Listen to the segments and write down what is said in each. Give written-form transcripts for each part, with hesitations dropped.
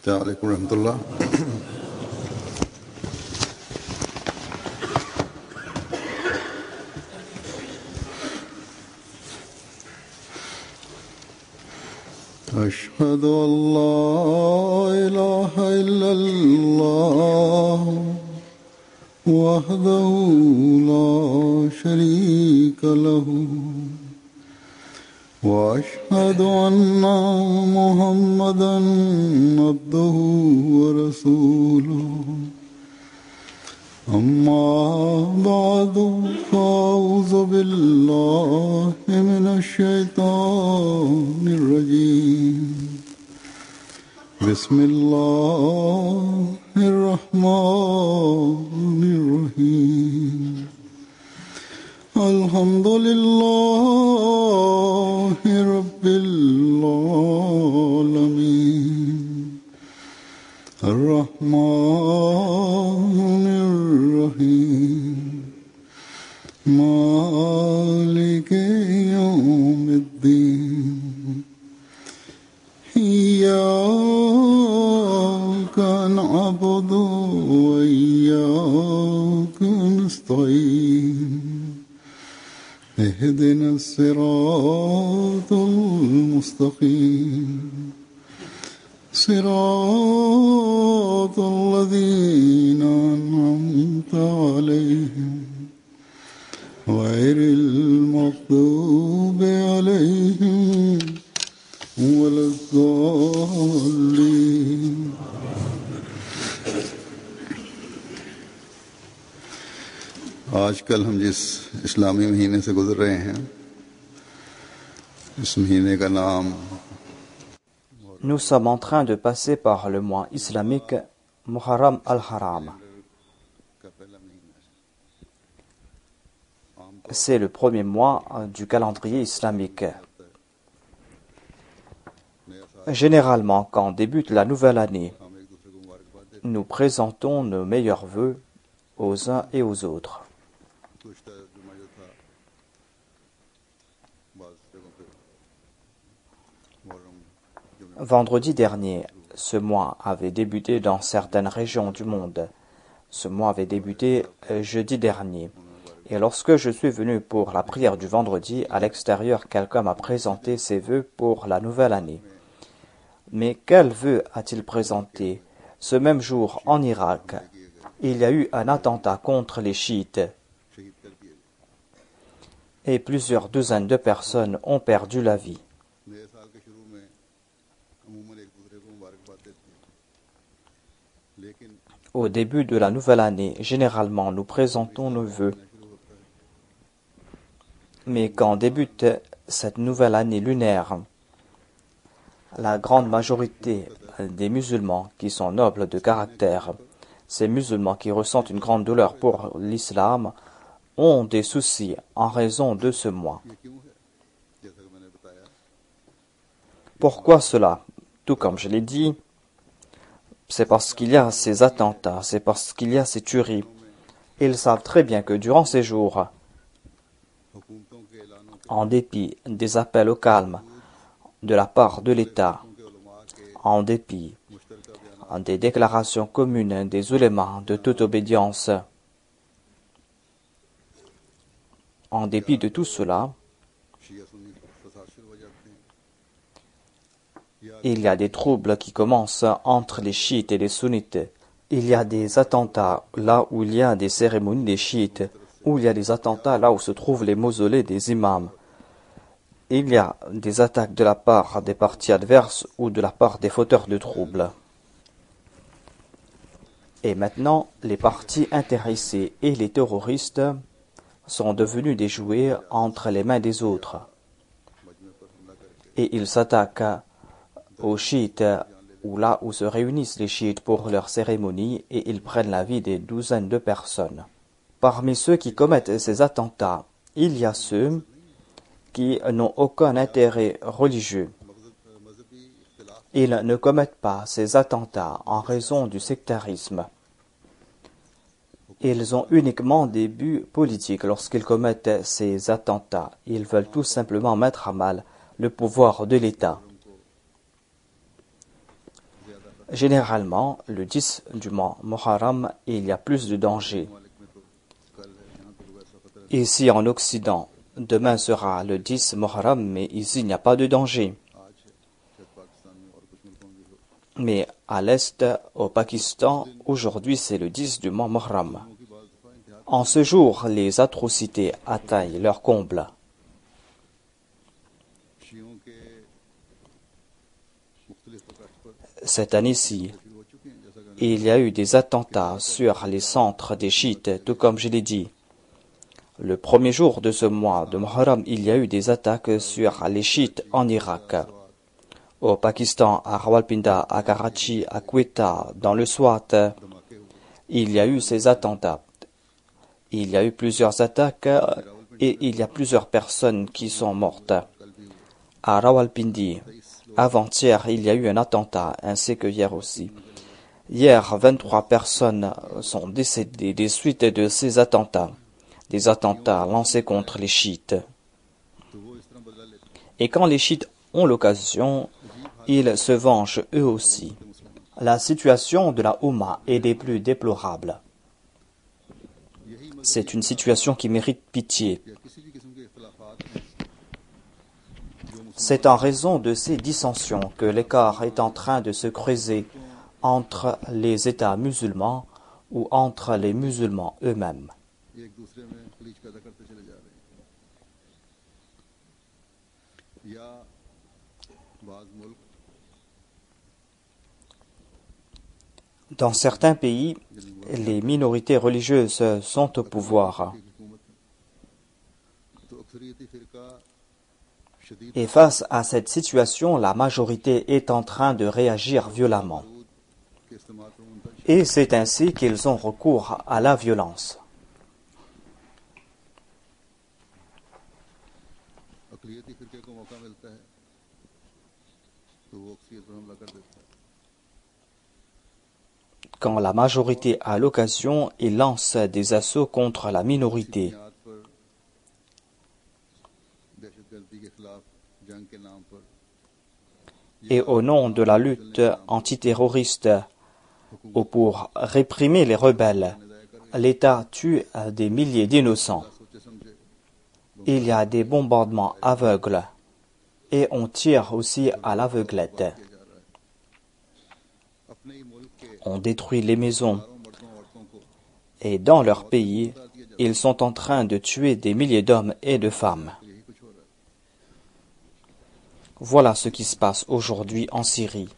السلام عليكم ورحمة الله. أشهد أن لا إله إلا الله وحده لا شريك له وأشهد أن محمدا عبده ورسوله أما بعد فأعوذ بالله من الشيطان الرجيم بسم الله الرحمن الرحيم الحمد لله رب العالمين الرحمن الرحيم مالك يوم الدين إياك نعبد وإياك نستعين اهدنا الصراط المستقيم صراط الذين أنعمت عليهم غير المغضوب عليهم ولا الضالين. आजकल हम जिस इस्लामी महीने से गुजर रहे हैं इस महीने का नाम Nous sommes en train de passer par le mois islamique Muharram al-Haram. C'est le premier mois du calendrier islamique. Généralement, quand débute la nouvelle année, nous présentons nos meilleurs vœux aux uns et aux autres. Vendredi dernier, ce mois avait débuté dans certaines régions du monde. Ce mois avait débuté jeudi dernier. Et lorsque je suis venu pour la prière du vendredi, à l'extérieur, quelqu'un m'a présenté ses vœux pour la nouvelle année. Mais quels vœux a-t-il présenté? Ce même jour, en Irak, il y a eu un attentat contre les chiites. Et plusieurs douzaines de personnes ont perdu la vie. Au début de la nouvelle année, généralement, nous présentons nos vœux. Mais quand débute cette nouvelle année lunaire, la grande majorité des musulmans qui sont nobles de caractère, ces musulmans qui ressentent une grande douleur pour l'islam, ont des soucis en raison de ce mois. Pourquoi cela? Tout comme je l'ai dit, c'est parce qu'il y a ces attentats, c'est parce qu'il y a ces tueries. Ils savent très bien que durant ces jours, en dépit des appels au calme de la part de l'État, en dépit des déclarations communes des ulémas de toute obédience, en dépit de tout cela, il y a des troubles qui commencent entre les chiites et les sunnites. Il y a des attentats là où il y a des cérémonies des chiites, où il y a des attentats là où se trouvent les mausolées des imams. Il y a des attaques de la part des partis adverses ou de la part des fauteurs de troubles. Et maintenant, les partis intéressés et les terroristes sont devenus des jouets entre les mains des autres. Et ils s'attaquent aux chiites, ou là où se réunissent les chiites pour leurs cérémonies, et ils prennent la vie des douzaines de personnes. Parmi ceux qui commettent ces attentats, il y a ceux qui n'ont aucun intérêt religieux. Ils ne commettent pas ces attentats en raison du sectarisme. Ils ont uniquement des buts politiques lorsqu'ils commettent ces attentats. Ils veulent tout simplement mettre à mal le pouvoir de l'État. Généralement, le 10 du mois Muharram, il y a plus de danger. Ici en Occident, demain sera le 10 Muharram, mais ici il n'y a pas de danger. Mais à l'Est, au Pakistan, aujourd'hui c'est le 10 du mois Muharram. En ce jour, les atrocités atteignent leur comble. Cette année-ci, il y a eu des attentats sur les centres des chiites, tout comme je l'ai dit. Le premier jour de ce mois de Muharram, il y a eu des attaques sur les chiites en Irak. Au Pakistan, à Rawalpindi, à Karachi, à Quetta, dans le Swat, il y a eu ces attentats. Il y a eu plusieurs attaques et il y a plusieurs personnes qui sont mortes. À Rawalpindi, avant-hier, il y a eu un attentat, ainsi que hier aussi. Hier, 23 personnes sont décédées des suites de ces attentats. Des attentats lancés contre les chiites. Et quand les chiites ont l'occasion, ils se vengent eux aussi. La situation de la Oumma est des plus déplorables. C'est une situation qui mérite pitié. C'est en raison de ces dissensions que l'écart est en train de se creuser entre les États musulmans ou entre les musulmans eux-mêmes. Dans certains pays, les minorités religieuses sont au pouvoir. Et face à cette situation, la majorité est en train de réagir violemment. Et c'est ainsi qu'ils ont recours à la violence. Quand la majorité a l'occasion, il lance des assauts contre la minorité. Et au nom de la lutte antiterroriste ou pour réprimer les rebelles, l'État tue des milliers d'innocents. Il y a des bombardements aveugles et on tire aussi à l'aveuglette. On détruit les maisons et dans leur pays, ils sont en train de tuer des milliers d'hommes et de femmes. Voilà ce qui se passe aujourd'hui en Syrie.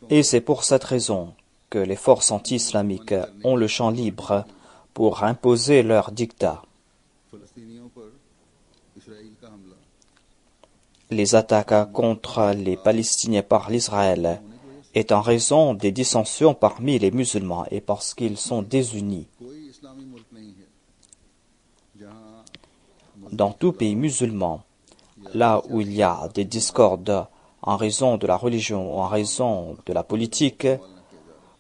Et c'est pour cette raison que les forces anti-islamiques ont le champ libre pour imposer leur dictat. Les attaques contre les Palestiniens par l'Israël est en raison des dissensions parmi les musulmans et parce qu'ils sont désunis. Dans tout pays musulman, là où il y a des discordes en raison de la religion ou en raison de la politique,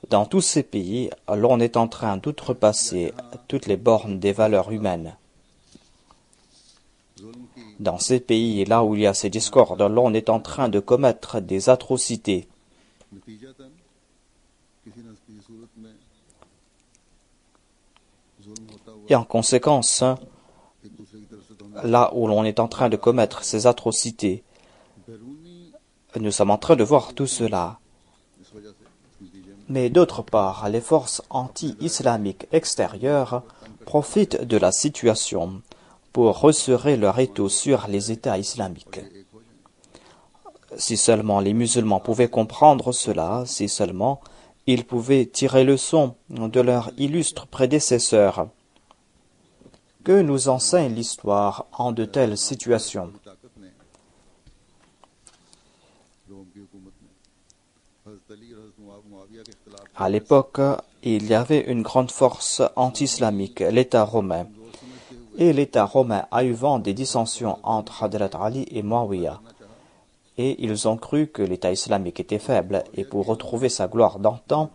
dans tous ces pays, l'on est en train d'outrepasser toutes les bornes des valeurs humaines. Dans ces pays, là où il y a ces discordes, l'on est en train de commettre des atrocités. Et en conséquence, là où l'on est en train de commettre ces atrocités, nous sommes en train de voir tout cela. Mais d'autre part, les forces anti-islamiques extérieures profitent de la situation pour resserrer leur étau sur les États islamiques. Si seulement les musulmans pouvaient comprendre cela, si seulement ils pouvaient tirer leçon de leurs illustres prédécesseurs. Que nous enseigne l'histoire en de telles situations? À l'époque, il y avait une grande force anti-islamique, l'État romain. Et l'État romain a eu vent des dissensions entre Hadrat Ali et Muawiyah. Et ils ont cru que l'État islamique était faible. Et pour retrouver sa gloire d'antan,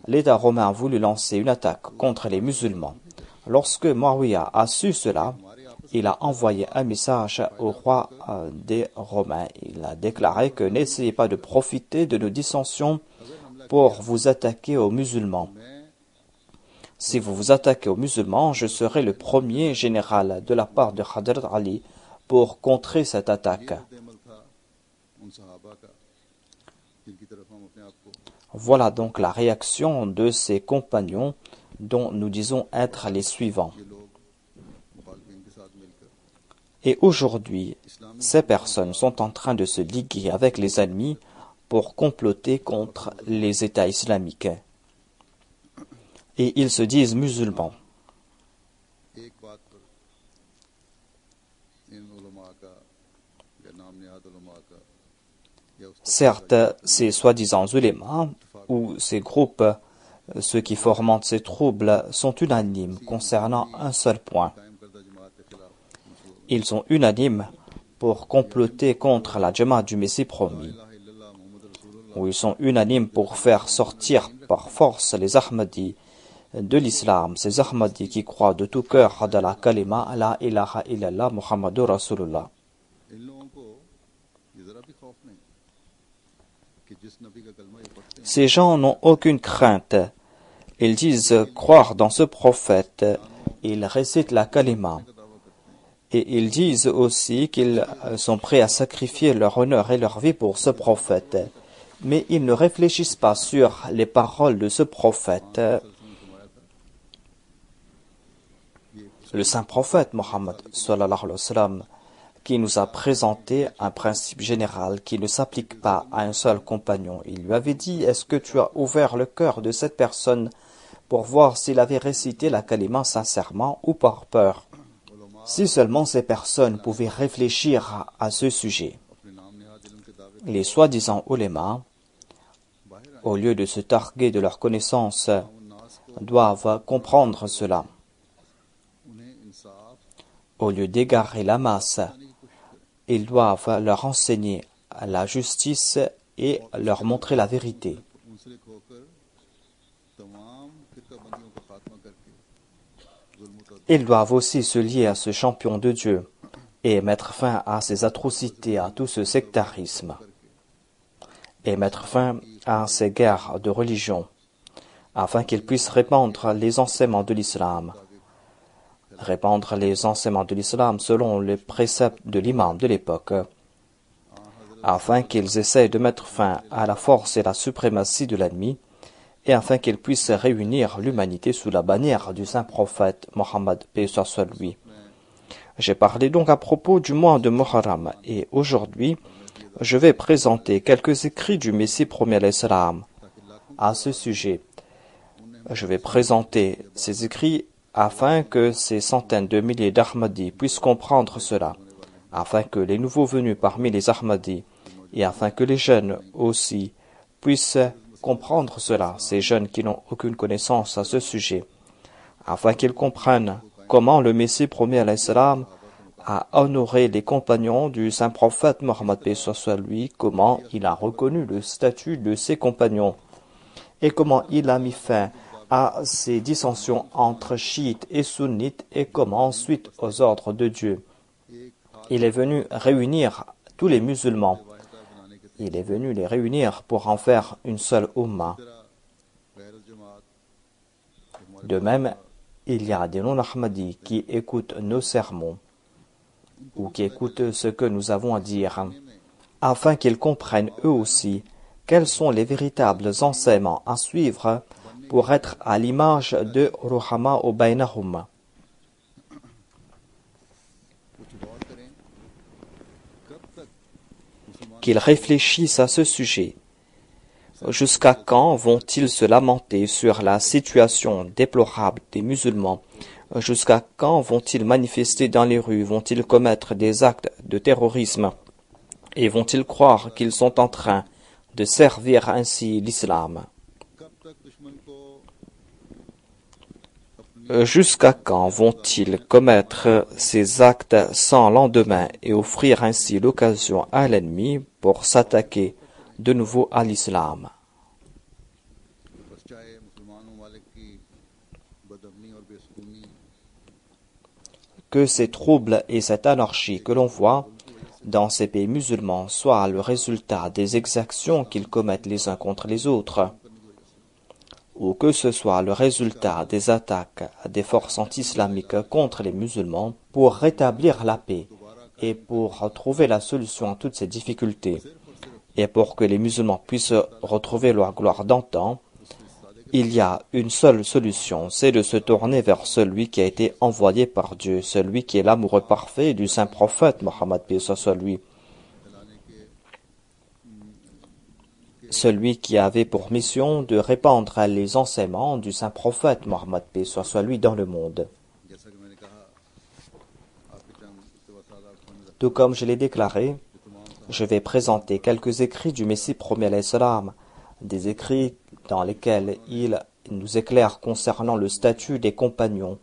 l'État romain a voulu lancer une attaque contre les musulmans. Lorsque Muawiyah a su cela, il a envoyé un message au roi des Romains. Il a déclaré que n'essayez pas de profiter de nos dissensions pour vous attaquer aux musulmans. Si vous vous attaquez aux musulmans, je serai le premier général de la part de Hadrat Ali pour contrer cette attaque. Voilà donc la réaction de ces compagnons dont nous disons être les suivants. Et aujourd'hui, ces personnes sont en train de se liguer avec les ennemis pour comploter contre les États islamiques. Et ils se disent musulmans. Certes, ces soi-disant ulémas ou ces groupes, ceux qui fomentent ces troubles, sont unanimes concernant un seul point. Ils sont unanimes pour comploter contre la Jamaat du Messie promis. Ou ils sont unanimes pour faire sortir par force les Ahmadis de l'islam, ces Ahmadis qui croient de tout cœur dans la kalima la ilaha illallah Muhammadur Rasulullah. Ces gens n'ont aucune crainte. Ils disent croire dans ce prophète. Ils récitent la kalima. Et ils disent aussi qu'ils sont prêts à sacrifier leur honneur et leur vie pour ce prophète. Mais ils ne réfléchissent pas sur les paroles de ce prophète. Le saint prophète Mohammed sallallahu alayhi wa sallam, qui nous a présenté un principe général qui ne s'applique pas à un seul compagnon. Il lui avait dit, est-ce que tu as ouvert le cœur de cette personne pour voir s'il avait récité la kalima sincèrement ou par peur? Si seulement ces personnes pouvaient réfléchir à ce sujet. Les soi-disant ulémas, au lieu de se targuer de leur connaissance, doivent comprendre cela. Au lieu d'égarer la masse, ils doivent leur enseigner la justice et leur montrer la vérité. Ils doivent aussi se lier à ce champion de Dieu et mettre fin à ces atrocités, à tout ce sectarisme, et mettre fin à ces guerres de religion, afin qu'ils puissent répandre les enseignements de l'islam. Répandre les enseignements de l'islam selon les préceptes de l'imam de l'époque, afin qu'ils essayent de mettre fin à la force et la suprématie de l'ennemi, et afin qu'ils puissent réunir l'humanité sous la bannière du saint prophète Mohammed, paix soit lui. J'ai parlé donc à propos du mois de Muharram, et aujourd'hui, je vais présenter quelques écrits du Messie premier l'Islam à ce sujet. Je vais présenter ces écrits afin que ces centaines de milliers d'Ahmadis puissent comprendre cela, afin que les nouveaux venus parmi les Ahmadis, et afin que les jeunes aussi puissent comprendre cela, ces jeunes qui n'ont aucune connaissance à ce sujet, afin qu'ils comprennent comment le Messie premier à l'Islam a honoré les compagnons du saint prophète Mohammed paix soit lui, comment il a reconnu le statut de ses compagnons, et comment il a mis fin à ces dissensions entre chiites et sunnites, et comment, suite aux ordres de Dieu, il est venu réunir tous les musulmans. Il est venu les réunir pour en faire une seule umma. De même, il y a des non-Ahmadis qui écoutent nos sermons, ou qui écoutent ce que nous avons à dire, afin qu'ils comprennent eux aussi quels sont les véritables enseignements à suivre pour être à l'image de Ruhama ou Bainahum. Qu'ils réfléchissent à ce sujet. Jusqu'à quand vont-ils se lamenter sur la situation déplorable des musulmans? Jusqu'à quand vont-ils manifester dans les rues? Vont-ils commettre des actes de terrorisme? Et vont-ils croire qu'ils sont en train de servir ainsi l'islam? Jusqu'à quand vont-ils commettre ces actes sans lendemain et offrir ainsi l'occasion à l'ennemi pour s'attaquer de nouveau à l'islam? que ces troubles et cette anarchie que l'on voit dans ces pays musulmans soient le résultat des exactions qu'ils commettent les uns contre les autres, ou que ce soit le résultat des attaques des forces anti-islamiques contre les musulmans pour rétablir la paix et pour trouver la solution à toutes ces difficultés, et pour que les musulmans puissent retrouver leur gloire d'antan, il y a une seule solution, c'est de se tourner vers celui qui a été envoyé par Dieu, celui qui est l'amoureux parfait du saint prophète Mohammed, paix soit lui, celui qui avait pour mission de répandre les enseignements du saint prophète Mohammed, paix soit lui, dans le monde. Tout comme je l'ai déclaré, je vais présenter quelques écrits du Messie premier alayhi salam, des écrits dans lesquels il nous éclaire concernant le statut des compagnons.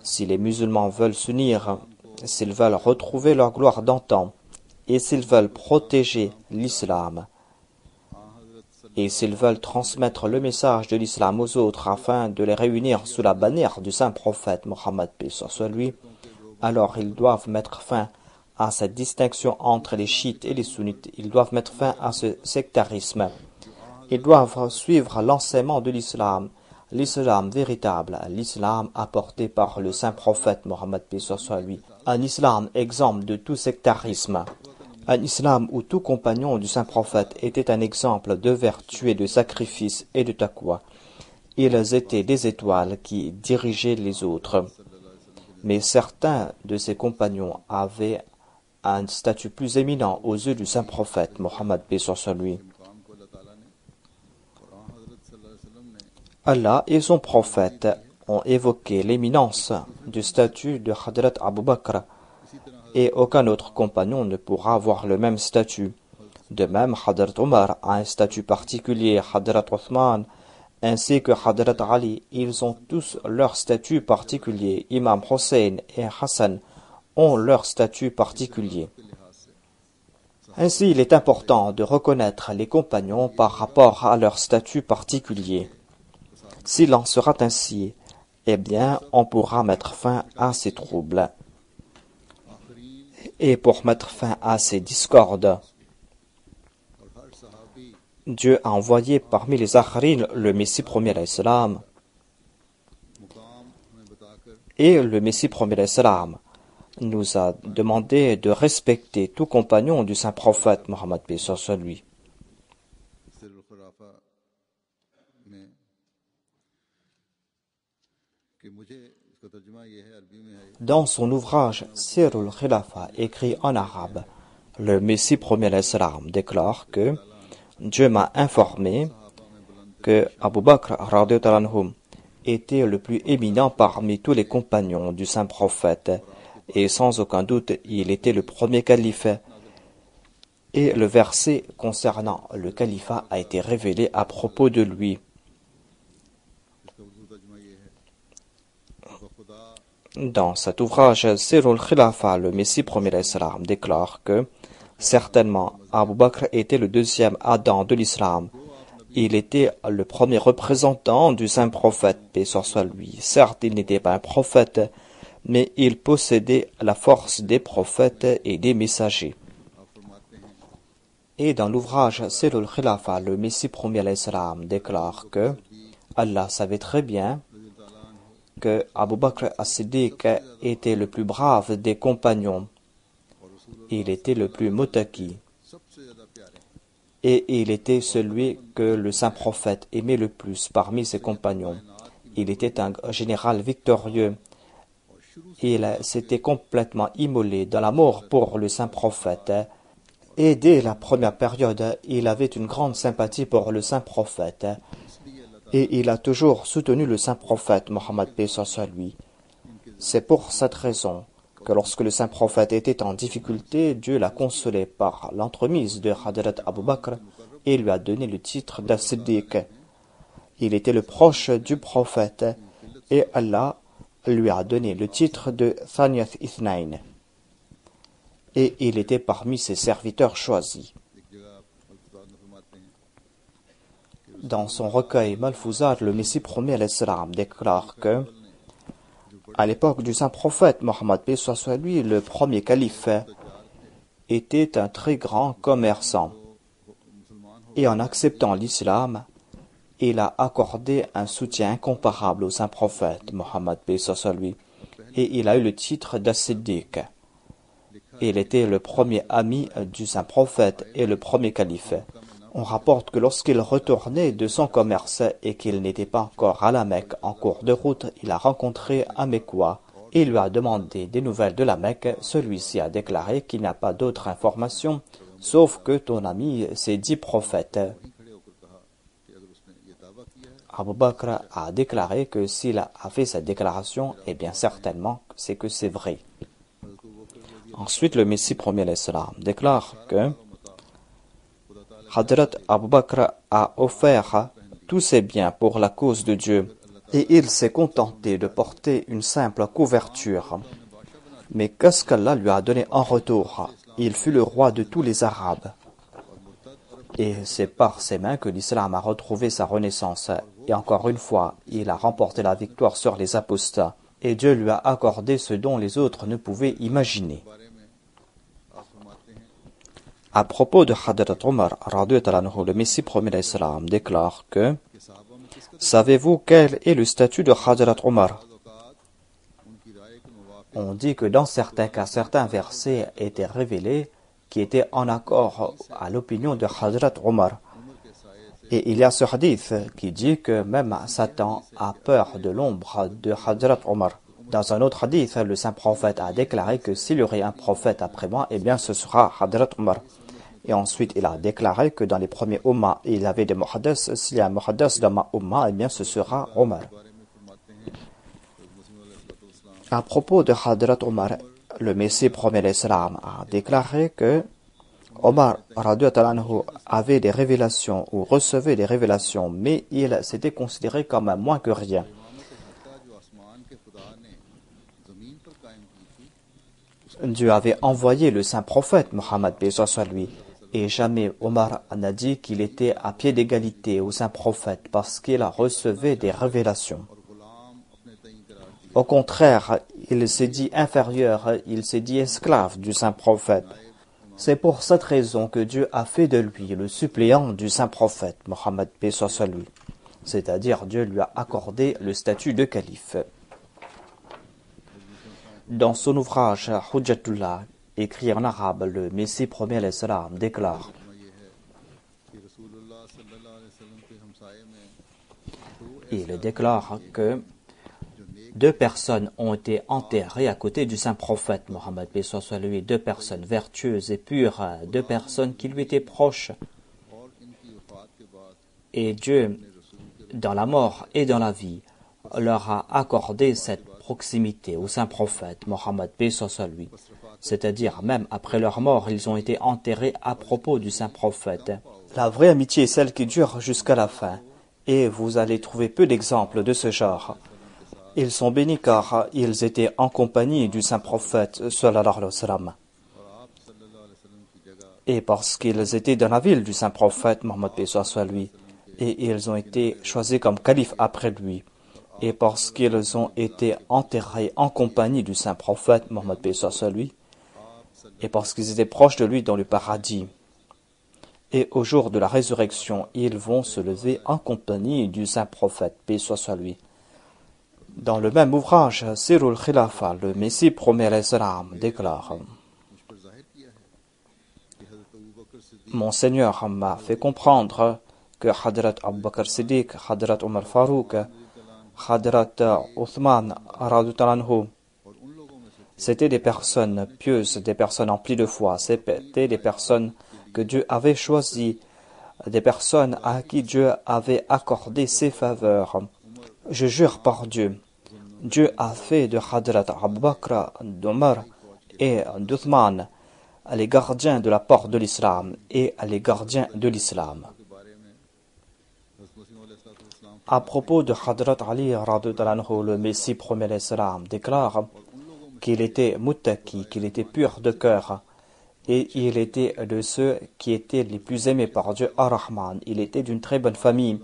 Si les musulmans veulent s'unir, s'ils veulent retrouver leur gloire d'antan, et s'ils veulent protéger l'islam, et s'ils veulent transmettre le message de l'islam aux autres afin de les réunir sous la bannière du saint prophète Mohammed, paix soit lui, alors ils doivent mettre fin à cette distinction entre les chiites et les sunnites. Ils doivent mettre fin à ce sectarisme. Ils doivent suivre l'enseignement de l'islam véritable, l'islam apporté par le saint prophète Mohammed, paix soit lui, un islam exempt de tout sectarisme, un islam où tout compagnon du saint prophète était un exemple de vertu et de sacrifice et de taqwa. Ils étaient des étoiles qui dirigeaient les autres. Mais certains de ces compagnons avaient un statut plus éminent aux yeux du saint prophète Mohammed, paix soit lui. Allah et son prophète ont évoqué l'éminence du statut de Hadrat Abu Bakr, et aucun autre compagnon ne pourra avoir le même statut. De même, Hadrat Omar a un statut particulier, Hadrat Othman, ainsi que Hadrat Ali, ils ont tous leur statut particulier. Imam Hussein et Hassan ont leur statut particulier. Ainsi, il est important de reconnaître les compagnons par rapport à leur statut particulier. S'il en sera ainsi, eh bien, on pourra mettre fin à ces troubles. Et pour mettre fin à ces discordes, Dieu a envoyé parmi les Akharines le Messie premier alayhi salam. Et le Messie premier alayhi salam nous a demandé de respecter tout compagnon du saint prophète Mohammed, paix soit lui. Dans son ouvrage Sirul Khilafa, écrit en arabe, le Messie premier alayhi salam déclare que Dieu m'a informé que Abu Bakr radhiyallahu anhu était le plus éminent parmi tous les compagnons du saint prophète, et sans aucun doute il était le premier calife, et le verset concernant le califat a été révélé à propos de lui. Dans cet ouvrage Sirul Khilafa, le Messie premier alayhi salam déclare que certainement Abu Bakr était le deuxième Adam de l'islam. Il était le premier représentant du saint prophète, paix soit lui. Certes, il n'était pas un prophète, mais il possédait la force des prophètes et des messagers. Et dans l'ouvrage Sirul Khilafa, le Messie premier alayhi salam déclare que Allah savait très bien que Abu Bakr as-Siddiq était le plus brave des compagnons. Il était le plus mutaki. Et il était celui que le saint prophète aimait le plus parmi ses compagnons. Il était un général victorieux. Il s'était complètement immolé dans l'amour pour le saint prophète. Et dès la première période, il avait une grande sympathie pour le saint prophète. Et il a toujours soutenu le saint prophète Mohammed, paix soit lui. C'est pour cette raison que lorsque le saint prophète était en difficulté, Dieu l'a consolé par l'entremise de Hadrat Abu Bakr et lui a donné le titre d'As-Siddiq. Il était le proche du prophète et Allah lui a donné le titre de Thaniyat Ithnain. Et il était parmi ses serviteurs choisis. Dans son recueil Malfouzat, le Messie premier alayhi salam déclare que À l'époque du saint prophète Mohammed paix soit sur lui, le premier calife était un très grand commerçant. Et en acceptant l'islam, il a accordé un soutien incomparable au saint prophète Mohammed paix soit sur lui. Et il a eu le titre d'As-Siddiq. Il était le premier ami du saint prophète et le premier calife. On rapporte que lorsqu'il retournait de son commerce et qu'il n'était pas encore à la Mecque en cours de route, il a rencontré un Mecquois et lui a demandé des nouvelles de la Mecque. Celui-ci a déclaré qu'il n'y a pas d'autre information sauf que ton ami s'est dit prophète. Abu Bakr a déclaré que s'il a fait cette déclaration, eh bien certainement c'est que c'est vrai. Ensuite, le Messie premier l'Islam déclare que Hadrat Abu Bakr a offert tous ses biens pour la cause de Dieu et il s'est contenté de porter une simple couverture. Mais qu'est-ce qu'Allah lui a donné en retour? Il fut le roi de tous les Arabes. Et c'est par ses mains que l'islam a retrouvé sa renaissance. Et encore une fois, il a remporté la victoire sur les apostats. Et Dieu lui a accordé ce dont les autres ne pouvaient imaginer. À propos de Hadrat Omar, le Messie premier l'Islam déclare que savez-vous quel est le statut de Hadrat Omar? On dit que dans certains cas, certains versets étaient révélés qui étaient en accord à l'opinion de Hadrat Omar. Et il y a ce hadith qui dit que même Satan a peur de l'ombre de Hadrat Omar. Dans un autre hadith, le saint prophète a déclaré que s'il y aurait un prophète après moi, eh bien ce sera Hadrat Omar. Et ensuite, il a déclaré que dans les premiers Ummah, il y avait des muhaddas. S'il y a un muhaddas dans ma Ummah, eh bien ce sera Omar. À propos de Hadrat Omar, le Messie premier l'Islam a déclaré que Omar avait des révélations ou recevait des révélations, mais il s'était considéré comme moins que rien. Dieu avait envoyé le saint prophète Mohammed paix soit sur lui, et jamais Omar n'a dit qu'il était à pied d'égalité au saint prophète parce qu'il recevait des révélations. Au contraire, il s'est dit inférieur, il s'est dit esclave du saint prophète. C'est pour cette raison que Dieu a fait de lui le suppléant du saint prophète Mohammed paix soit sur lui. C'est-à-dire Dieu lui a accordé le statut de calife. Dans son ouvrage Hujjatullah, écrit en arabe, le Messie premier l'Islam déclare il déclare que 2 personnes ont été enterrées à côté du saint prophète Mohammed paix soit sur lui, 2 personnes vertueuses et pures, 2 personnes qui lui étaient proches. Et Dieu, dans la mort et dans la vie, leur a accordé cette proximité au saint prophète Mohammed paix soit sur lui. C'est-à-dire, même après leur mort, ils ont été enterrés à propos du saint prophète. La vraie amitié est celle qui dure jusqu'à la fin. Et vous allez trouver peu d'exemples de ce genre. Ils sont bénis car ils étaient en compagnie du saint prophète sallallahu alayhi wa sallam. Et parce qu'ils étaient dans la ville du saint prophète Mohammed paix soit sur lui. Et ils ont été choisis comme calife après lui. Et parce qu'ils ont été enterrés en compagnie du saint prophète Mohammed paix soit sur lui. Et parce qu'ils étaient proches de lui dans le paradis. Et au jour de la résurrection, ils vont se lever en compagnie du saint prophète, paix soit sur lui. Dans le même ouvrage, Sirul Khilafa, le Messie premier l'Islam déclare mon Seigneur m'a fait comprendre que Hadrat Abu Bakr Siddiq, Hadrat Omar Farouk, Hadrat Uthman, c'était des personnes pieuses, des personnes emplies de foi, c'était des personnes que Dieu avait choisies, des personnes à qui Dieu avait accordé ses faveurs. Je jure par Dieu, Dieu a fait de Hadrat Abu Bakr, d'Omar et d'Uthman les gardiens de la porte de l'islam et les gardiens de l'islam. À propos de Hadrat Ali, le Messie premier l'Islam déclare qu'il était muttaqi, qu'il était pur de cœur, et il était de ceux qui étaient les plus aimés par Dieu, Ar-Rahman. Il était d'une très bonne famille,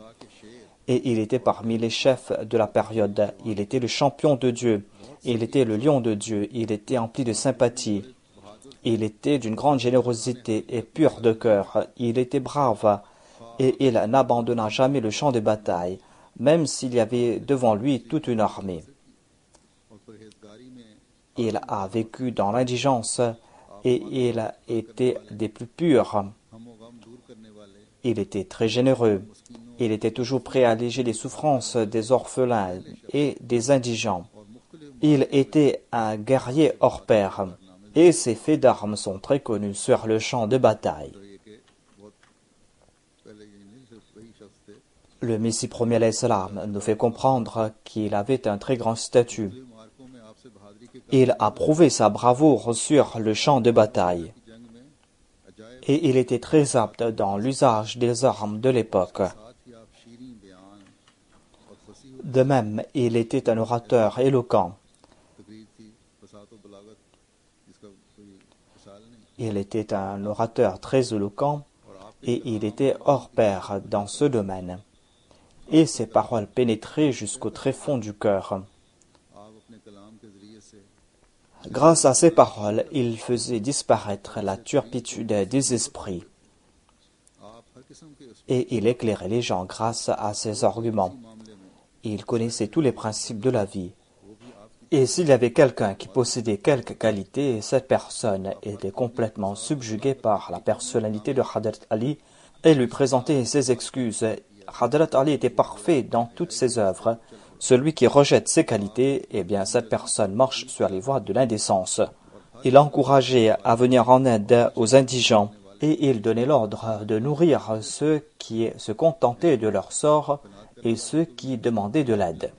et il était parmi les chefs de la période. Il était le champion de Dieu, Il était le lion de Dieu, il était empli de sympathie. Il était d'une grande générosité et pur de cœur. Il était brave et il n'abandonna jamais le champ de bataille, même s'il y avait devant lui toute une armée. Il a vécu dans l'indigence et il était des plus purs. Il était très généreux. Il était toujours prêt à alléger les souffrances des orphelins et des indigents. Il était un guerrier hors pair et ses faits d'armes sont très connus sur le champ de bataille. Le Messie premier alayhi salam nous fait comprendre qu'il avait un très grand statut. Il a prouvé sa bravoure sur le champ de bataille. Et il était très apte dans l'usage des armes de l'époque. De même, il était un orateur éloquent. Il était un orateur très éloquent et il était hors pair dans ce domaine. Et ses paroles pénétraient jusqu'au tréfonds du cœur. Grâce à ces paroles, il faisait disparaître la turpitude des esprits. Et il éclairait les gens grâce à ses arguments. Il connaissait tous les principes de la vie. Et s'il y avait quelqu'un qui possédait quelques qualités, cette personne était complètement subjuguée par la personnalité de Hadrat Ali et lui présentait ses excuses. Hadrat Ali était parfait dans toutes ses œuvres. Celui qui rejette ses qualités, eh bien cette personne marche sur les voies de l'indécence. Il encourageait à venir en aide aux indigents et il donnait l'ordre de nourrir ceux qui se contentaient de leur sort et ceux qui demandaient de l'aide.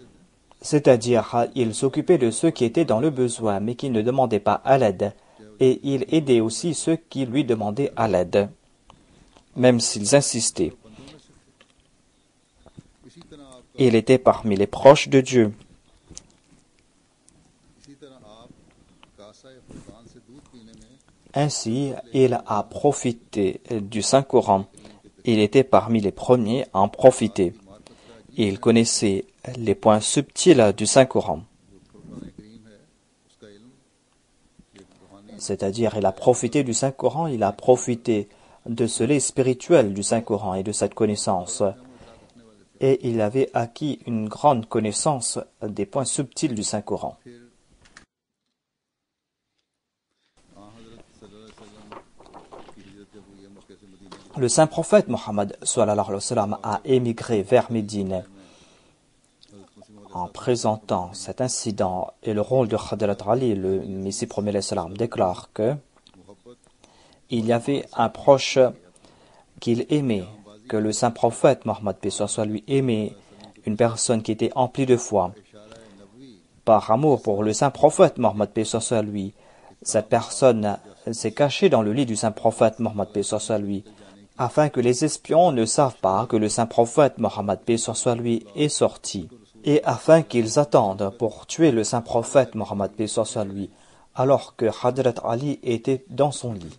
C'est-à-dire, il s'occupait de ceux qui étaient dans le besoin mais qui ne demandaient pas à l'aide et il aidait aussi ceux qui lui demandaient à l'aide, même s'ils insistaient. Il était parmi les proches de Dieu. Ainsi, il a profité du Saint-Coran. Il était parmi les premiers à en profiter. Il connaissait les points subtils du Saint-Coran. C'est-à-dire, il a profité du Saint-Coran, il a profité de ce lait spirituel du Saint-Coran et de cette connaissance. Et il avait acquis une grande connaissance des points subtils du Saint-Coran. Le saint prophète Mohammed sallallahu alayhi wa sallam a émigré vers Médine. En présentant cet incident et le rôle de Hadrat Ali, le Messie premier alayhi salam déclare que il y avait un proche qu'il aimait, que le saint prophète Mohammed paix soit lui aimait, une personne qui était emplie de foi. Par amour pour le saint prophète Mohammed paix soit lui, cette personne s'est cachée dans le lit du saint prophète Mohammed paix soit lui, afin que les espions ne savent pas que le saint prophète Mohammed paix soit lui est sorti, et afin qu'ils attendent pour tuer le saint prophète Mohammed paix soit lui, alors que Hadrat Ali était dans son lit.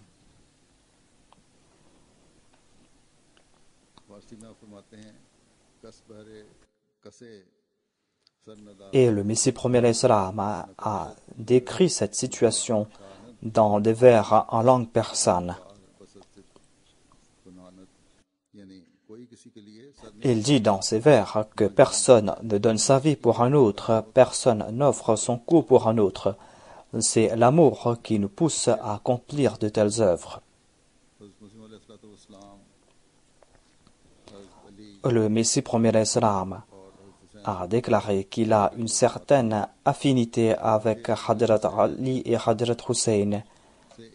Et le Messie premier alayhi salam a décrit cette situation dans des vers en langue persane. Il dit dans ces vers que personne ne donne sa vie pour un autre, personne n'offre son cou pour un autre. C'est l'amour qui nous pousse à accomplir de telles œuvres. Le Messie premier alayhi salam a déclaré qu'il a une certaine affinité avec Hadrat Ali et Hadrat Hussein.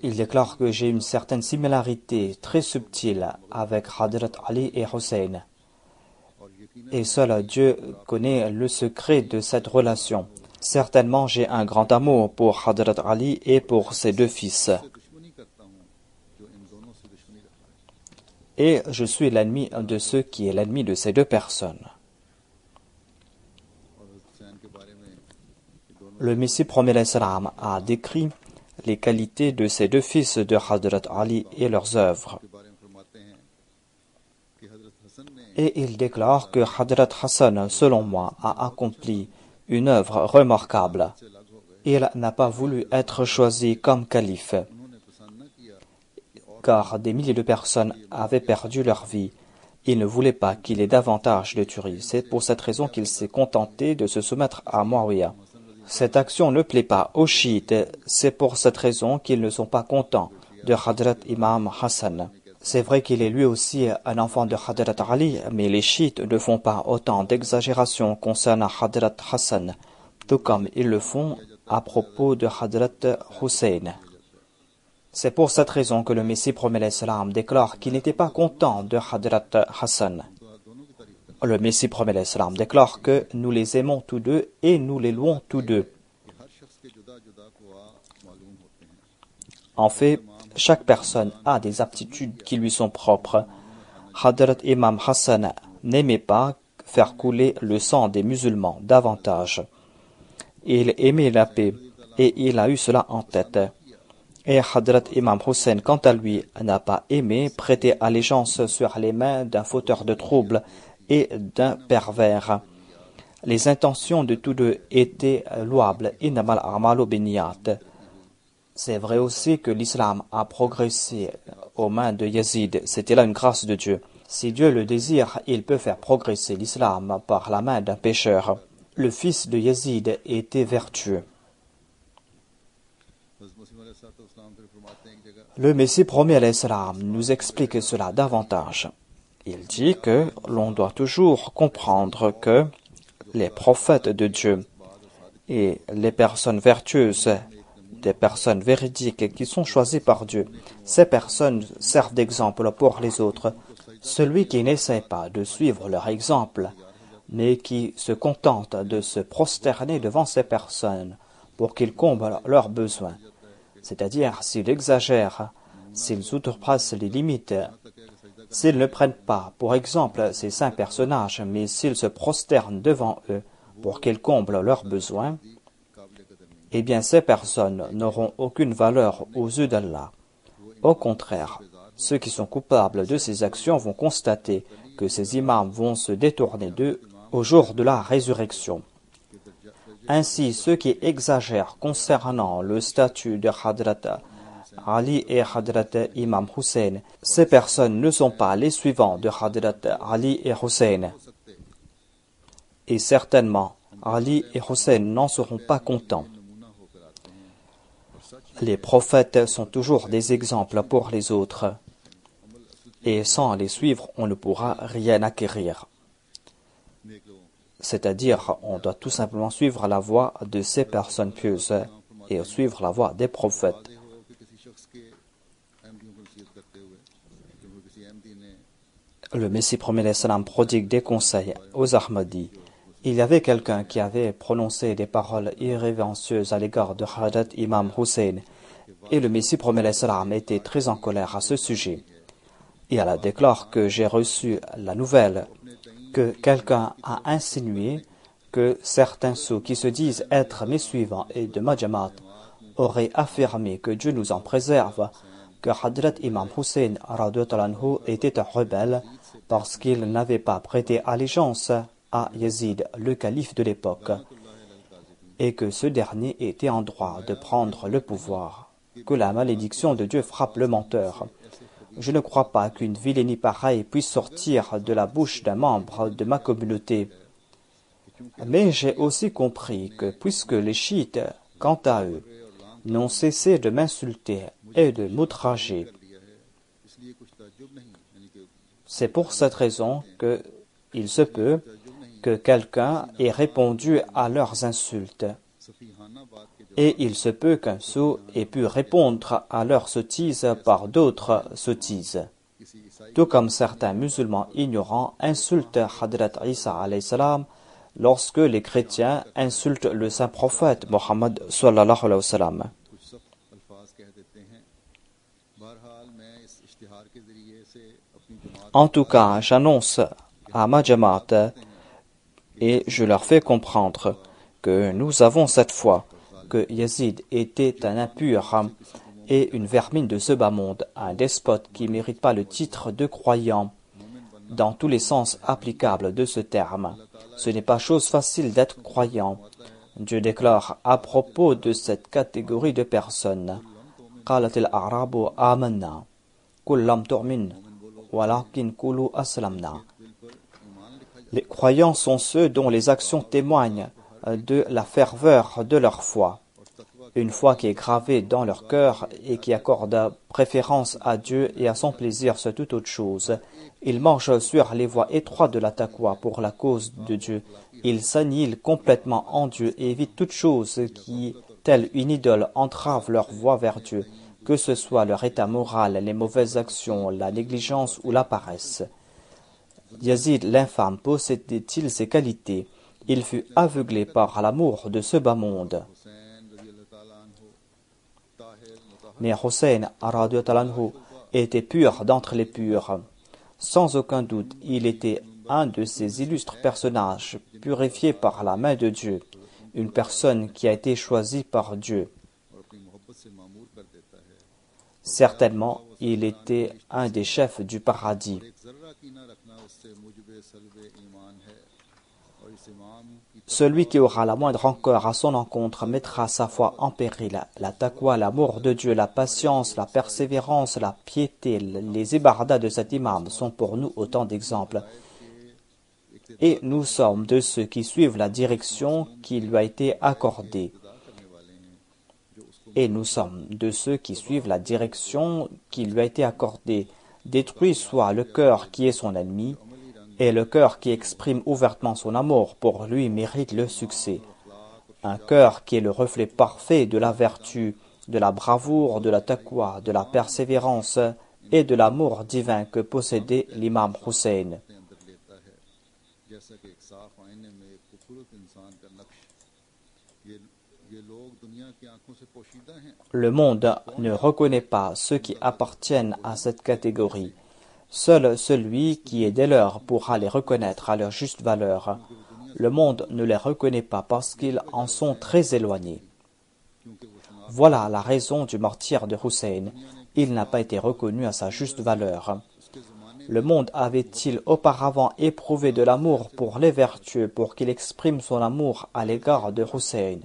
Il déclare que j'ai une certaine similarité très subtile avec Hadrat Ali et Hussein. Et seul Dieu connaît le secret de cette relation. Certainement, j'ai un grand amour pour Hadrat Ali et pour ses deux fils. Et je suis l'ennemi de ceux qui est l'ennemi de ces deux personnes. Le Messie premier alayhi salam a décrit les qualités de ces deux fils de Hadrat Ali et leurs œuvres. Et il déclare que Hadrat Hassan, selon moi, a accompli une œuvre remarquable. il n'a pas voulu être choisi comme calife, car des milliers de personnes avaient perdu leur vie. Il ne voulait pas qu'il y ait davantage de tueries. C'est pour cette raison qu'il s'est contenté de se soumettre à Muawiyah. Cette action ne plaît pas aux chiites. C'est pour cette raison qu'ils ne sont pas contents de Hadrat Imam Hassan. C'est vrai qu'il est lui aussi un enfant de Hadrat Ali, mais les chiites ne font pas autant d'exagérations concernant Hadrat Hassan, tout comme ils le font à propos de Hadrat Hussein. C'est pour cette raison que le Messie promet l'Islam déclare qu'il n'était pas content de Hadrat Hassan. Le Messie promet l'Islam déclare que nous les aimons tous deux et nous les louons tous deux. En fait, chaque personne a des aptitudes qui lui sont propres. Hadrat Imam Hassan n'aimait pas faire couler le sang des musulmans davantage. Il aimait la paix et il a eu cela en tête. Et Hadrat Imam Hussein, quant à lui, n'a pas aimé prêter allégeance sur les mains d'un fauteur de troubles et d'un pervers. Les intentions de tous deux étaient louables. Innamal a'malu binniyat. C'est vrai aussi que l'islam a progressé aux mains de Yazid. C'était là une grâce de Dieu. Si Dieu le désire, il peut faire progresser l'islam par la main d'un pécheur. Le fils de Yazid était vertueux. Le Messie promis à l'Islam nous explique cela davantage. Il dit que l'on doit toujours comprendre que les prophètes de Dieu et les personnes vertueuses, des personnes véridiques qui sont choisies par Dieu, ces personnes servent d'exemple pour les autres. Celui qui n'essaie pas de suivre leur exemple, mais qui se contente de se prosterner devant ces personnes pour qu'ils comblent leurs besoins, c'est-à-dire s'ils exagèrent, s'ils outrepassent les limites, s'ils ne prennent pas pour exemple ces saints personnages, mais s'ils se prosternent devant eux pour qu'ils comblent leurs besoins, eh bien ces personnes n'auront aucune valeur aux yeux d'Allah. Au contraire, ceux qui sont coupables de ces actions vont constater que ces imams vont se détourner d'eux au jour de la résurrection. Ainsi, ceux qui exagèrent concernant le statut de Hadrat Ali et Hadrat Imam Hussein, ces personnes ne sont pas les suivants de Hadrat Ali et Hussein. Et certainement, Ali et Hussein n'en seront pas contents. Les prophètes sont toujours des exemples pour les autres. Et sans les suivre, on ne pourra rien acquérir. C'est-à-dire, on doit tout simplement suivre la voie de ces personnes pieuses et suivre la voie des prophètes. Le Messie promet l'Islam prodigue des conseils aux Ahmadis. Il y avait quelqu'un qui avait prononcé des paroles irrévérencieuses à l'égard de Hadrat Imam Hussein, et le Messie promet l'Islam était très en colère à ce sujet. Et elle déclare que j'ai reçu la nouvelle que quelqu'un a insinué que certains sots qui se disent être mes suivants et de ma Jamaat auraient affirmé que Dieu nous en préserve, que Hadrat Imam Hussein était un rebelle parce qu'il n'avait pas prêté allégeance à Yazid, le calife de l'époque, et que ce dernier était en droit de prendre le pouvoir, que la malédiction de Dieu frappe le menteur. Je ne crois pas qu'une vilainie pareille puisse sortir de la bouche d'un membre de ma communauté. Mais j'ai aussi compris que puisque les chiites, quant à eux, n'ont cessé de m'insulter et de m'outrager, c'est pour cette raison qu'il se peut que quelqu'un ait répondu à leurs insultes. Et il se peut qu'un sot ait pu répondre à leurs sottises par d'autres sottises. Tout comme certains musulmans ignorants insultent Hadrat Isa alayhi salam lorsque les chrétiens insultent le saint prophète Mohammed sallallahu alayhi wa sallam. En tout cas, j'annonce à ma Jamaat et je leur fais comprendre que nous avons cette foi que Yazid était un impur et une vermine de ce bas monde, un despote qui ne mérite pas le titre de croyant dans tous les sens applicables de ce terme. Ce n'est pas chose facile d'être croyant. Dieu déclare à propos de cette catégorie de personnes: قالت الأعراب آمنا قل لم تؤمن ولكن قولوا أسلمنا. Les croyants sont ceux dont les actions témoignent de la ferveur de leur foi, une foi qui est gravée dans leur cœur et qui accorde préférence à Dieu et à son plaisir sur toute autre chose. Ils marchent sur les voies étroites de la taqwa pour la cause de Dieu. Ils s'annihilent complètement en Dieu et évitent toute chose qui, telle une idole, entrave leur voie vers Dieu, que ce soit leur état moral, les mauvaises actions, la négligence ou la paresse. Yazid l'infâme possédait-il ces qualités? Il fut aveuglé par l'amour de ce bas monde. Mais Hussein radhiyallahu anhu était pur d'entre les purs. Sans aucun doute, il était un de ces illustres personnages purifiés par la main de Dieu, une personne qui a été choisie par Dieu. Certainement, il était un des chefs du paradis. Celui qui aura la moindre rancœur à son encontre mettra sa foi en péril. La taqwa, l'amour de Dieu, la patience, la persévérance, la piété, les ibadas de cet imam sont pour nous autant d'exemples. Et nous sommes de ceux qui suivent la direction qui lui a été accordée. Et nous sommes de ceux qui suivent la direction qui lui a été accordée. Détruit soit le cœur qui est son ennemi, et le cœur qui exprime ouvertement son amour pour lui mérite le succès. Un cœur qui est le reflet parfait de la vertu, de la bravoure, de la taqwa, de la persévérance et de l'amour divin que possédait l'imam Hussein. Le monde ne reconnaît pas ceux qui appartiennent à cette catégorie. Seul celui qui est des leurs pourra les reconnaître à leur juste valeur. Le monde ne les reconnaît pas parce qu'ils en sont très éloignés. Voilà la raison du martyre de Hussein. Il n'a pas été reconnu à sa juste valeur. Le monde avait-il auparavant éprouvé de l'amour pour les vertueux pour qu'il exprime son amour à l'égard de Hussein?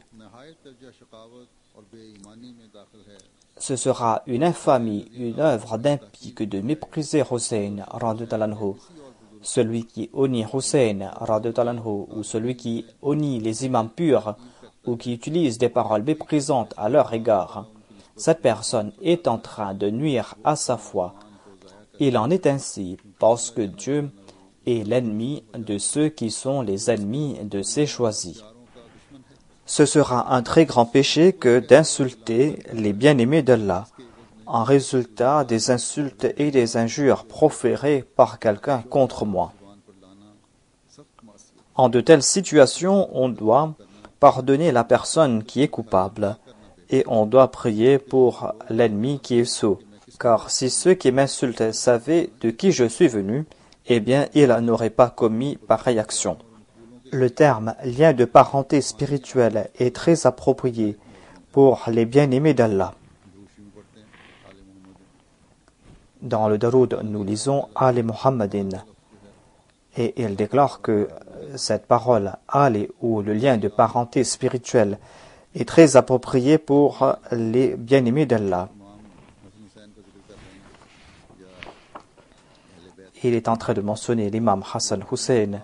Ce sera une infamie, une œuvre d'impie que de mépriser Hussein, radhiyallahu anhu. Celui qui honnit Hussein, radhiyallahu anhu, ou celui qui honnit les imams purs, ou qui utilise des paroles méprisantes à leur égard, cette personne est en train de nuire à sa foi. Il en est ainsi parce que Dieu est l'ennemi de ceux qui sont les ennemis de ses choisis. Ce sera un très grand péché que d'insulter les bien-aimés d'Allah, en résultat des insultes et des injures proférées par quelqu'un contre moi. En de telles situations, on doit pardonner la personne qui est coupable et on doit prier pour l'ennemi qui est sot. Car si ceux qui m'insultent savaient de qui je suis venu, eh bien ils n'auraient pas commis pareille action. Le terme lien de parenté spirituelle est très approprié pour les bien-aimés d'Allah. Dans le Daroud, nous lisons Ali Muhammadin et il déclare que cette parole Ali ou le lien de parenté spirituelle est très approprié pour les bien-aimés d'Allah. Il est en train de mentionner l'imam Hassan Hussein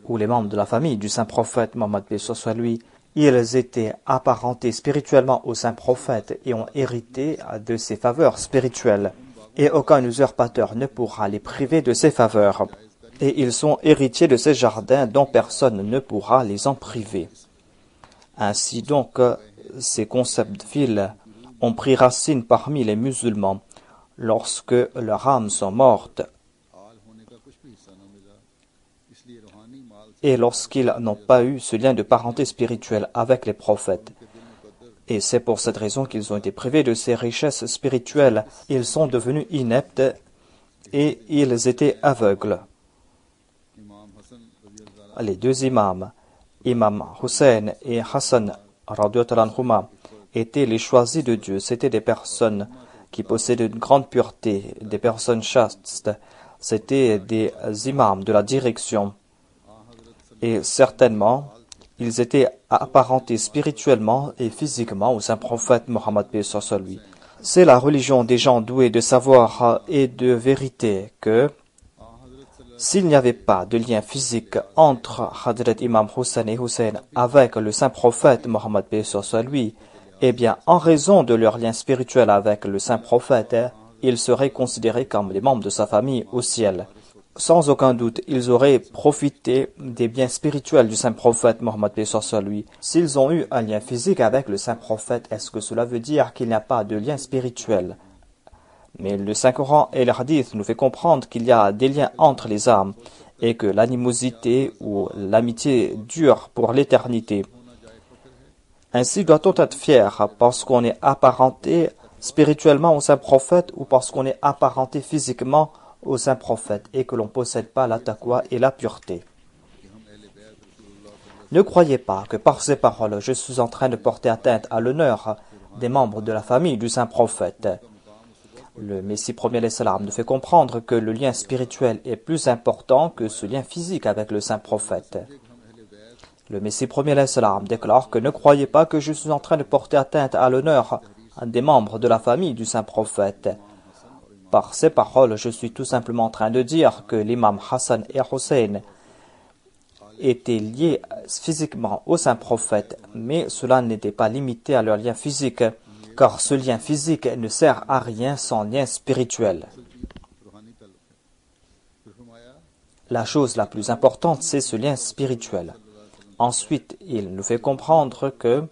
ou les membres de la famille du saint prophète Mohammed soit lui. Ils étaient apparentés spirituellement au saint prophète et ont hérité de ses faveurs spirituelles. Et aucun usurpateur ne pourra les priver de ses faveurs. Et ils sont héritiers de ces jardins dont personne ne pourra les en priver. Ainsi donc, ces concepts vils ont pris racine parmi les musulmans lorsque leurs âmes sont mortes et lorsqu'ils n'ont pas eu ce lien de parenté spirituelle avec les prophètes. Et c'est pour cette raison qu'ils ont été privés de ces richesses spirituelles. Ils sont devenus ineptes et ils étaient aveugles. Les deux imams, Imam Hussein et Hassan, radhiyallahu anhuma, étaient les choisis de Dieu. C'étaient des personnes qui possédaient une grande pureté, des personnes chastes. C'étaient des imams de la direction. Et certainement, ils étaient apparentés spirituellement et physiquement au saint prophète Mohammed paix soit sur lui. C'est la religion des gens doués de savoir et de vérité que s'il n'y avait pas de lien physique entre Hadrat Imam Hussein et Hussein avec le saint prophète Mohammed paix soit sur lui, eh bien, en raison de leur lien spirituel avec le saint prophète, ils seraient considérés comme les membres de sa famille au ciel. Sans aucun doute, ils auraient profité des biens spirituels du saint prophète Mohammed paix soit sur lui. S'ils ont eu un lien physique avec le saint prophète, est-ce que cela veut dire qu'il n'y a pas de lien spirituel? Mais le Saint-Coran et le Hadith nous fait comprendre qu'il y a des liens entre les âmes et que l'animosité ou l'amitié dure pour l'éternité. Ainsi doit-on être fier parce qu'on est apparenté spirituellement au saint prophète ou parce qu'on est apparenté physiquement au saint prophète et que l'on ne possède pas la taqwa et la pureté. Ne croyez pas que par ces paroles, je suis en train de porter atteinte à l'honneur des membres de la famille du saint prophète. Le Messie premier salam nous fait comprendre que le lien spirituel est plus important que ce lien physique avec le saint prophète. Le Messie premier salam déclare que ne croyez pas que je suis en train de porter atteinte à l'honneur des membres de la famille du saint prophète. Par ces paroles, je suis tout simplement en train de dire que l'imam Hassan et Hussein étaient liés physiquement au saint prophète, mais cela n'était pas limité à leur lien physique, car ce lien physique ne sert à rien sans lien spirituel. La chose la plus importante, c'est ce lien spirituel. Ensuite, il nous fait comprendre que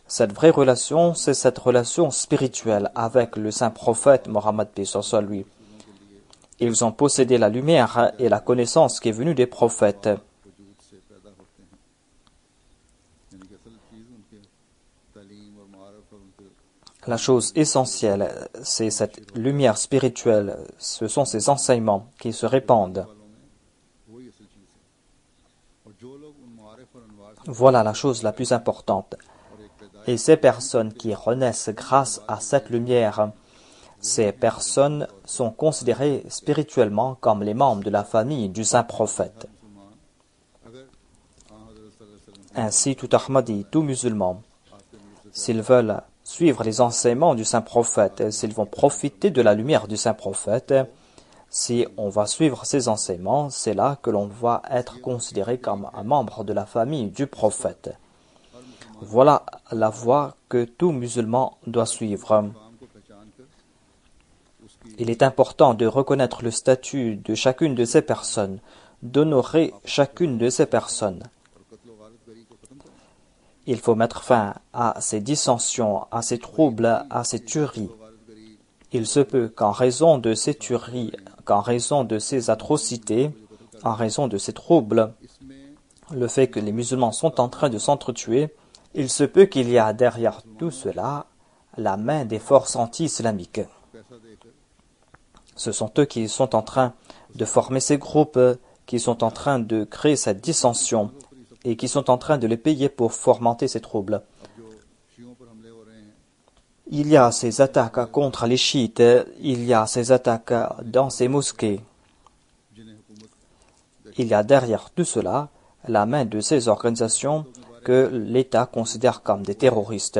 cette vraie relation, c'est cette relation spirituelle avec le saint prophète Mohammed paix soit sur lui. Ils ont possédé la lumière et la connaissance qui est venue des prophètes. La chose essentielle, c'est cette lumière spirituelle, ce sont ces enseignements qui se répandent. Voilà la chose la plus importante. Et ces personnes qui renaissent grâce à cette lumière, ces personnes sont considérées spirituellement comme les membres de la famille du saint prophète. Ainsi, tout Ahmadi, tout musulman, s'ils veulent suivre les enseignements du saint prophète, s'ils vont profiter de la lumière du saint prophète, si on va suivre ces enseignements, c'est là que l'on va être considéré comme un membre de la famille du prophète. Voilà la voie que tout musulman doit suivre. Il est important de reconnaître le statut de chacune de ces personnes, d'honorer chacune de ces personnes. Il faut mettre fin à ces dissensions, à ces troubles, à ces tueries. Il se peut qu'en raison de ces tueries, qu'en raison de ces atrocités, en raison de ces troubles, le fait que les musulmans sont en train de s'entretuer, il se peut qu'il y a derrière tout cela la main des forces anti-islamiques. Ce sont eux qui sont en train de former ces groupes, qui sont en train de créer cette dissension et qui sont en train de les payer pour fomenter ces troubles. Il y a ces attaques contre les chiites, il y a ces attaques dans ces mosquées. Il y a derrière tout cela la main de ces organisations que l'État considère comme des terroristes.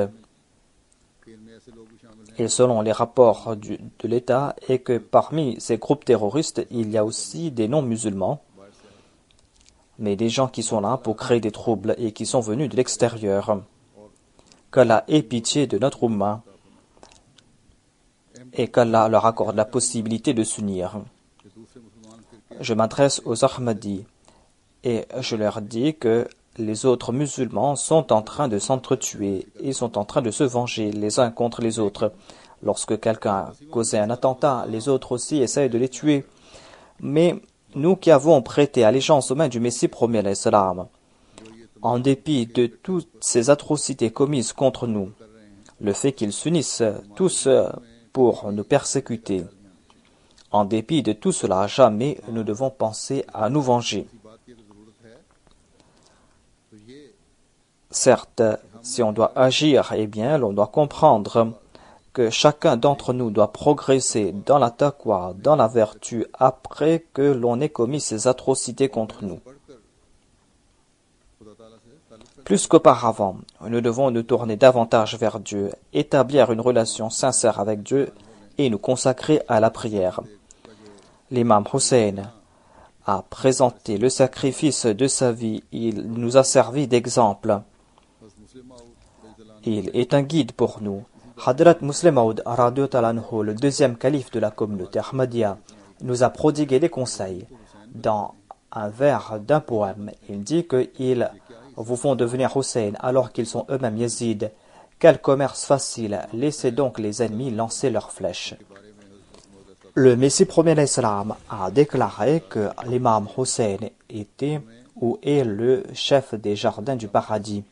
Et selon les rapports de l'État, et que parmi ces groupes terroristes, il y a aussi des non-musulmans, mais des gens qui sont là pour créer des troubles et qui sont venus de l'extérieur. Qu'Allah ait pitié de notre Ummah et qu'Allah leur accorde la possibilité de s'unir. Je m'adresse aux Ahmadis et je leur dis que les autres musulmans sont en train de s'entretuer et sont en train de se venger les uns contre les autres. Lorsque quelqu'un a causé un attentat, les autres aussi essayent de les tuer. Mais nous qui avons prêté allégeance aux mains du Messie premier salam, en dépit de toutes ces atrocités commises contre nous, le fait qu'ils s'unissent tous pour nous persécuter, en dépit de tout cela, jamais nous devons penser à nous venger. Certes, si on doit agir, eh bien, l'on doit comprendre que chacun d'entre nous doit progresser dans la taqwa, dans la vertu, après que l'on ait commis ces atrocités contre nous. Plus qu'auparavant, nous devons nous tourner davantage vers Dieu, établir une relation sincère avec Dieu et nous consacrer à la prière. L'imam Hussein a présenté le sacrifice de sa vie, il nous a servi d'exemple. Il est un guide pour nous. Hadrat Muslim Maud, le deuxième calife de la communauté Ahmadiyya, nous a prodigué des conseils. Dans un vers d'un poème, il dit qu'ils vous font devenir Hussein alors qu'ils sont eux-mêmes Yazid. Quel commerce facile, laissez donc les ennemis lancer leurs flèches. Le Messie premier d'Islam a déclaré que l'imam Hussein était ou est le chef des jardins du paradis.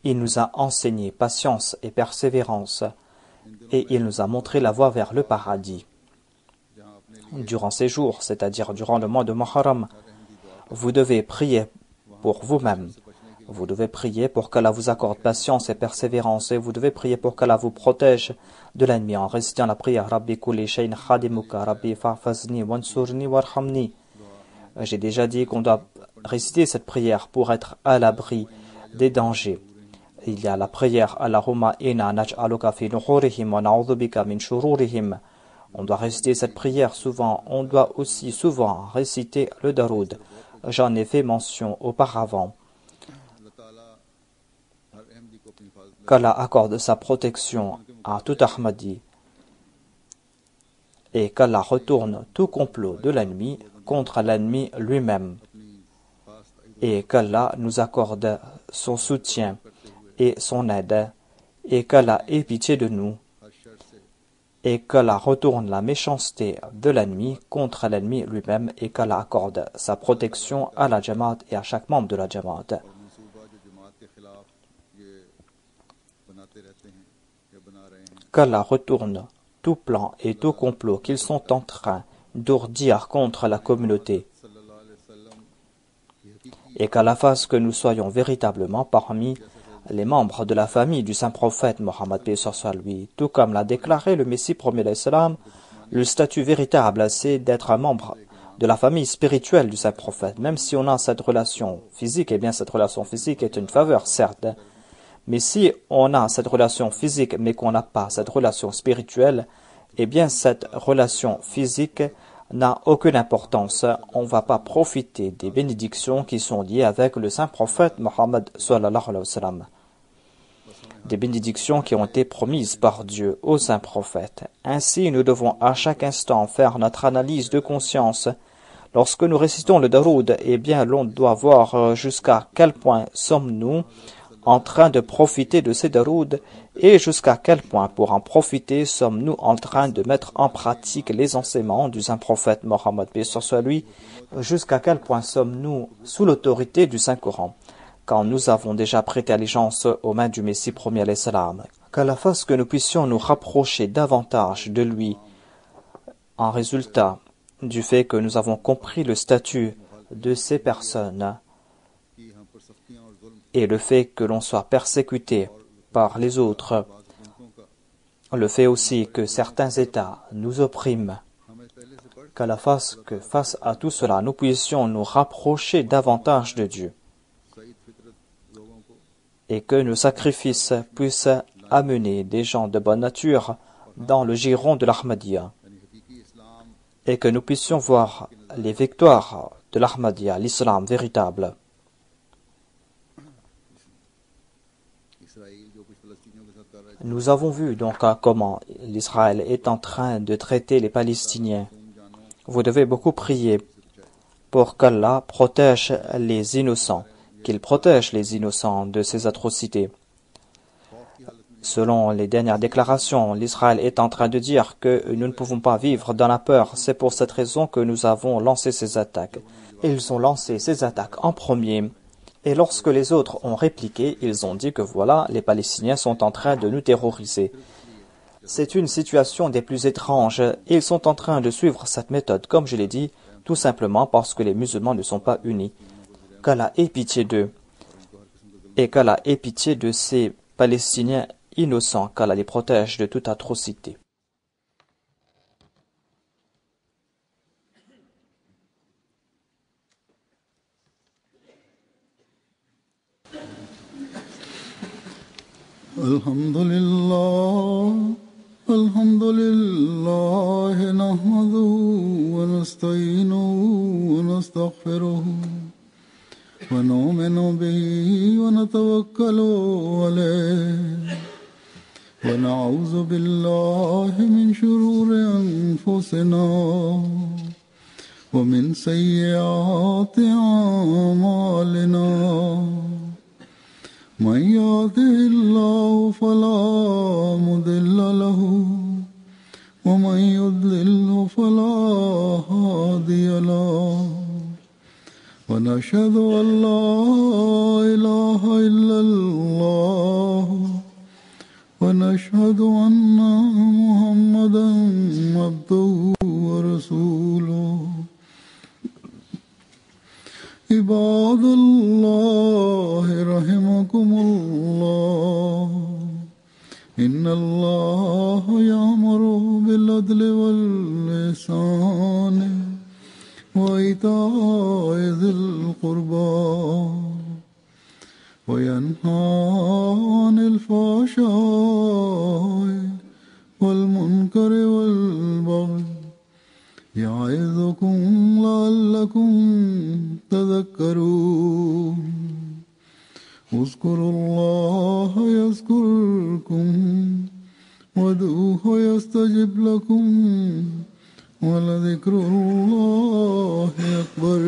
Il nous a enseigné patience et persévérance et il nous a montré la voie vers le paradis. Durant ces jours, c'est-à-dire durant le mois de Muharram, vous devez prier pour vous-même. Vous devez prier pour qu'Allah vous accorde patience et persévérance et vous devez prier pour qu'Allah vous protège de l'ennemi en récitant la prière Rabbi kulli shay'in khadimuka Rabbi fa'fazni wansurni warhamni. J'ai déjà dit qu'on doit réciter cette prière pour être à l'abri des dangers. Il y a la prière Allahumma inna naj'aluka fi nuhurihim wa na'udhu bika min shururihim. On doit réciter cette prière souvent. On doit aussi souvent réciter le Daroud. J'en ai fait mention auparavant. Qu'Allah accorde sa protection à tout Ahmadi et qu'Allah retourne tout complot de l'ennemi contre l'ennemi lui-même et qu'Allah nous accorde son soutien et son aide et qu'Allah ait pitié de nous et qu'Allah retourne la méchanceté de l'ennemi contre l'ennemi lui-même et qu'Allah accorde sa protection à la Jamaat et à chaque membre de la Jamaat. Qu'Allah retourne tout plan et tout complot qu'ils sont en train d'ourdir contre la communauté et qu'Allah fasse que nous soyons véritablement parmi les membres de la famille du saint prophète Mohammed paix soit lui. Tout comme l'a déclaré le Messie premier d'Islam, le statut véritable c'est d'être un membre de la famille spirituelle du saint prophète. Même si on a cette relation physique, eh bien cette relation physique est une faveur certes, mais si on a cette relation physique mais qu'on n'a pas cette relation spirituelle, eh bien cette relation physique n'a aucune importance. On ne va pas profiter des bénédictions qui sont liées avec le saint prophète Mohammed sallallahu alayhi wa sallam. Des bénédictions qui ont été promises par Dieu au saint prophète. Ainsi, nous devons à chaque instant faire notre analyse de conscience. Lorsque nous récitons le Daroud, eh bien l'on doit voir jusqu'à quel point sommes-nous en train de profiter de ces daroud et jusqu'à quel point pour en profiter sommes-nous en train de mettre en pratique les enseignements du saint prophète Mohammed paix soit lui, jusqu'à quel point sommes-nous sous l'autorité du Saint-Coran quand nous avons déjà prêté allégeance aux mains du Messie premier alayhi salam. Qu'Allah fasse que nous puissions nous rapprocher davantage de lui en résultat du fait que nous avons compris le statut de ces personnes et le fait que l'on soit persécuté par les autres, le fait aussi que certains États nous oppriment, qu'Allah fasse que face à tout cela, nous puissions nous rapprocher davantage de Dieu et que nos sacrifices puissent amener des gens de bonne nature dans le giron de l'Ahmadiyya et que nous puissions voir les victoires de l'Ahmadiyya, l'islam véritable. Nous avons vu donc comment l'Israël est en train de traiter les Palestiniens. Vous devez beaucoup prier pour qu'Allah protège les innocents, qu'il protège les innocents de ces atrocités. Selon les dernières déclarations, l'Israël est en train de dire que nous ne pouvons pas vivre dans la peur. C'est pour cette raison que nous avons lancé ces attaques. Ils ont lancé ces attaques en premier. Et lorsque les autres ont répliqué, ils ont dit que voilà, les Palestiniens sont en train de nous terroriser. C'est une situation des plus étranges. Ils sont en train de suivre cette méthode, comme je l'ai dit, tout simplement parce que les musulmans ne sont pas unis. Qu'Allah ait pitié d'eux. Et qu'Allah ait pitié de ces Palestiniens innocents, qu'Allah les protège de toute atrocité. الحمد لله نحمده ونستعينه ونستغفره ونؤمن به ونتوكل عليه ونعوذ بالله من شرور أنفسنا ومن سيئات أعمالنا من يهده الله فلا مضل له ومن يضلل فلا هادي له ونشهد أن لا إله إلا الله ونشهد أن محمدا عبده ورسوله عباد الله رحمكم الله إن الله يأمر بالعدل والإحسان وإيتاء ذي القربى وينهى عن الفحشاء والمنكر والبغي يعظكم لعلكم تذكرون اذكروا الله يذكركم وادعوه يستجب لكم ولذكر الله أكبر